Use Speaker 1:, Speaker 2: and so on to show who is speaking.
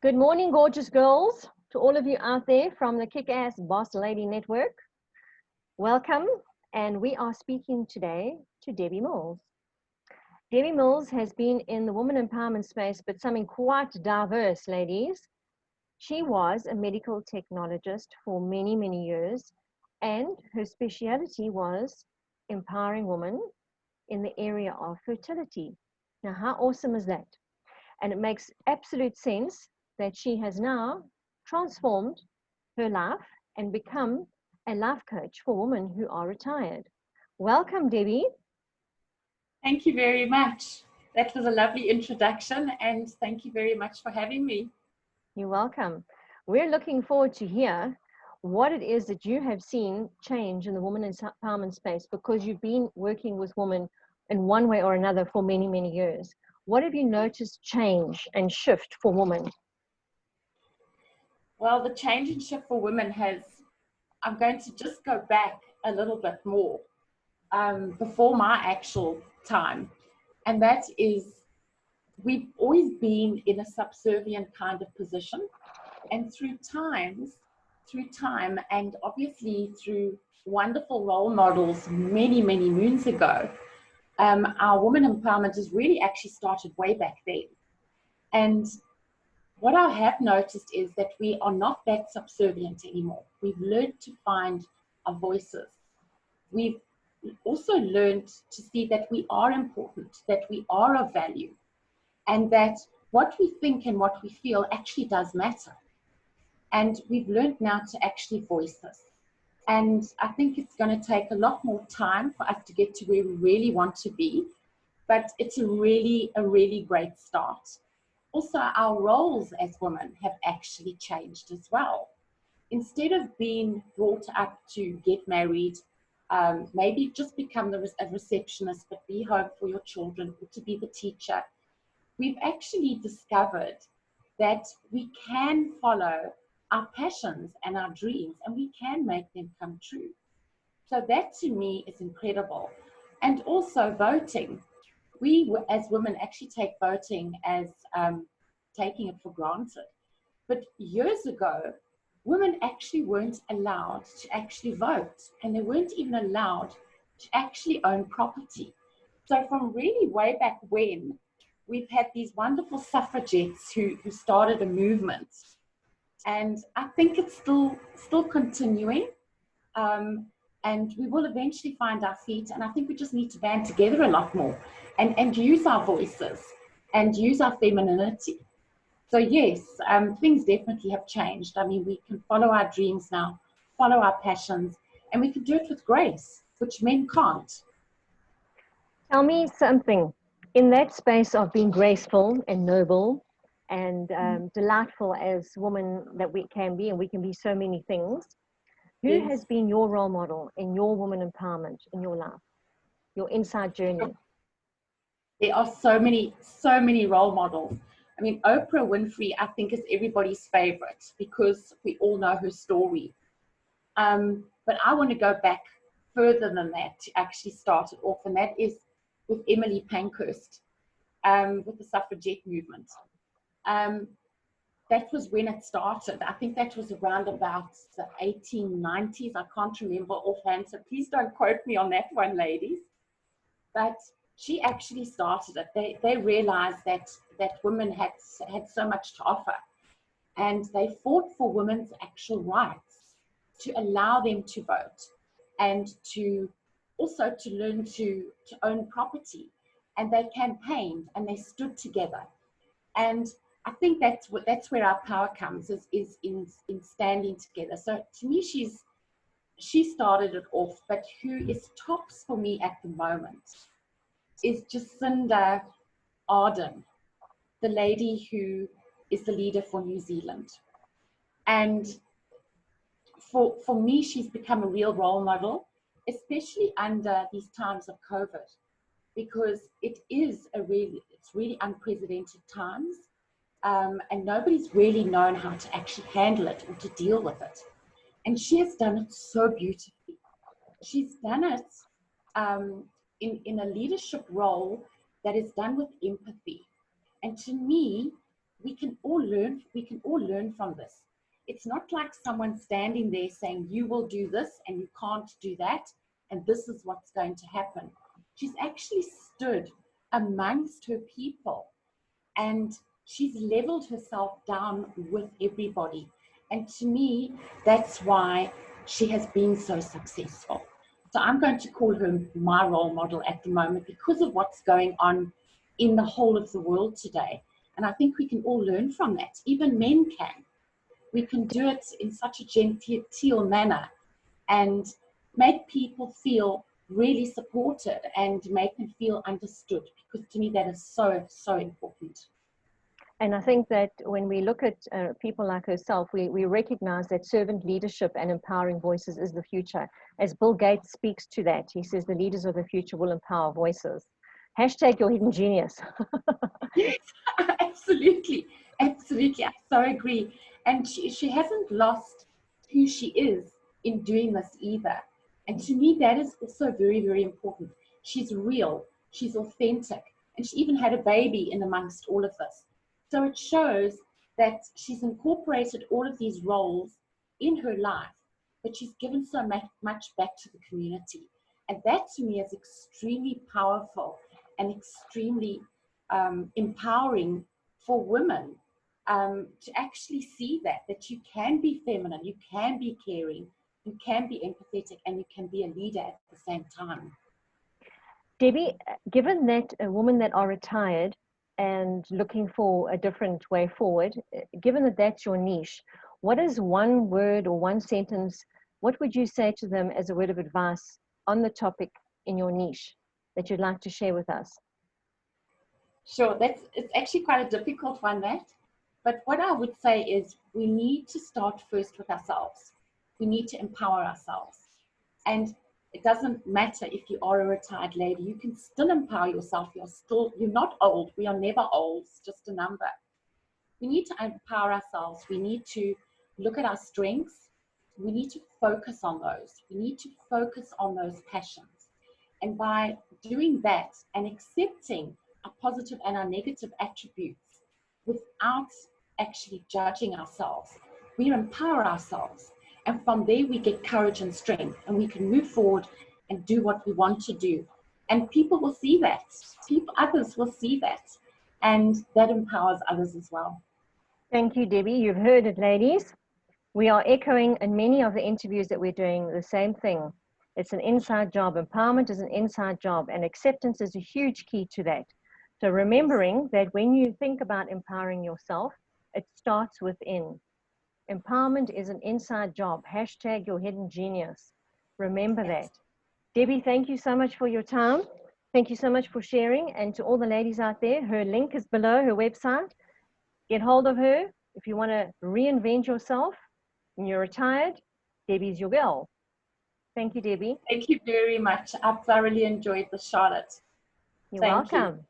Speaker 1: Good morning, gorgeous girls, to all of you out there from the Kick-Ass Boss Lady Network. Welcome, and we are speaking today to Debbie Mills. Debbie Mills has been in the woman empowerment space, but something quite diverse, ladies. She was a medical technologist for many, many years, and her speciality was empowering women in the area of fertility. Now, how awesome is that? And it makes absolute sense that she has now transformed her life and become a life coach for women who are retired. Welcome, Debbie.
Speaker 2: Thank you very much. That was a lovely introduction, and thank you very much for having me.
Speaker 1: You're welcome. We're looking forward to hear what it is that you have seen change in the woman empowerment space, because you've been working with women in one way or another for many, many years. What have you noticed change and shift for women?
Speaker 2: Well, the change and shift for women I'm going to just go back a little bit more before my actual time. And that is, we've always been in a subservient kind of position. And through time, and obviously through wonderful role models many, many moons ago, our woman empowerment has really actually started way back then. And what I have noticed is that we are not that subservient anymore. We've learned to find our voices. We've also learned to see that we are important, that we are of value, and that what we think and what we feel actually does matter. And we've learned now to actually voice this. And I think it's going to take a lot more time for us to get to where we really want to be, but it's a really great start. Also, our roles as women have actually changed as well. Instead of being brought up to get married, maybe just become a receptionist, but be home for your children, or to be the teacher, we've actually discovered that we can follow our passions and our dreams, and we can make them come true. So that to me is incredible. And also voting. We as women actually take voting as taking it for granted. But years ago, women actually weren't allowed to actually vote, and they weren't even allowed to actually own property. So from really way back when, we've had these wonderful suffragettes who started a movement. And I think it's still continuing. And we will eventually find our feet. And I think we just need to band together a lot more and use our voices and use our femininity. So yes, things definitely have changed. I mean, we can follow our dreams now, follow our passions, and we can do it with grace, which men can't.
Speaker 1: Tell me something. In that space of being graceful and noble and delightful as women that we can be, and we can be so many things, who
Speaker 2: Yes.
Speaker 1: has been your role model in your woman empowerment in your life, your inside journey?
Speaker 2: There are so many role models. I mean, Oprah Winfrey, I think, is everybody's favorite because we all know her story. But I want to go back further than that to actually start it off, and that is with Emily Pankhurst, with the suffragette movement. That was when it started. I think that was around about the 1890s. I can't remember offhand, so please don't quote me on that one, ladies. But she actually started it. They realized that women had so much to offer, and they fought for women's actual rights, to allow them to vote, and to also to learn to own property. And they campaigned and they stood together. And I think that's where our power comes, is in standing together. So to me, she started it off. But who is tops for me at the moment is Jacinda Ardern, the lady who is the leader for New Zealand. And for me, she's become a real role model, especially under these times of COVID, because it's really unprecedented times, and nobody's really known how to actually handle it or to deal with it. And she has done it so beautifully. She's done it in a leadership role that is done with empathy. And to me, we can all we can all learn from this. It's not like someone standing there saying, you will do this and you can't do that, and this is what's going to happen. She's actually stood amongst her people, and she's leveled herself down with everybody. And to me, that's why she has been so successful. So I'm going to call her my role model at the moment because of what's going on in the whole of the world today. And I think we can all learn from that. Even men can. We can do it in such a genteel manner and make people feel really supported and make them feel understood, because to me that is so, so important.
Speaker 1: And I think that when we look at people like herself, we recognize that servant leadership and empowering voices is the future. As Bill Gates speaks to that, he says the leaders of the future will empower voices. Hashtag your hidden genius.
Speaker 2: Yes, absolutely. Absolutely. I so agree. And she hasn't lost who she is in doing this either. And to me, that is also very, very important. She's real. She's authentic. And she even had a baby in amongst all of this. So it shows that she's incorporated all of these roles in her life, but she's given so much back to the community. And that to me is extremely powerful and extremely empowering for women to actually see that you can be feminine, you can be caring, you can be empathetic, and you can be a leader at the same time.
Speaker 1: Debbie, given that women that are retired and looking for a different way forward, given that that's your niche, what is one word or one sentence, what would you say to them as a word of advice on the topic in your niche that you'd like to share with us?
Speaker 2: Sure, it's actually quite a difficult one, that. But what I would say is we need to start first with ourselves. We need to empower ourselves. And it doesn't matter if you are a retired lady, you can still empower yourself. You're not old. We are never old, it's just a number. We need to empower ourselves. We need to look at our strengths. We need to focus on those. We need to focus on those passions. And by doing that and accepting our positive and our negative attributes without actually judging ourselves, we empower ourselves. And from there, we get courage and strength, and we can move forward and do what we want to do. And people will see that. Others will see that. And that empowers others as well.
Speaker 1: Thank you, Debbie. You've heard it, ladies. We are echoing in many of the interviews that we're doing the same thing. It's an inside job. Empowerment is an inside job, and acceptance is a huge key to that. So remembering that when you think about empowering yourself, it starts within. Empowerment is an inside job. Hashtag your hidden genius. Remember that. Debbie, thank you so much for your time. Thank you so much for sharing. And to all the ladies out there, her link is below, her website. Get hold of her. If you want to reinvent yourself and you're retired, Debbie's your girl. Thank you, Debbie.
Speaker 2: Thank you very much. I thoroughly enjoyed the Charlotte.
Speaker 1: You're welcome.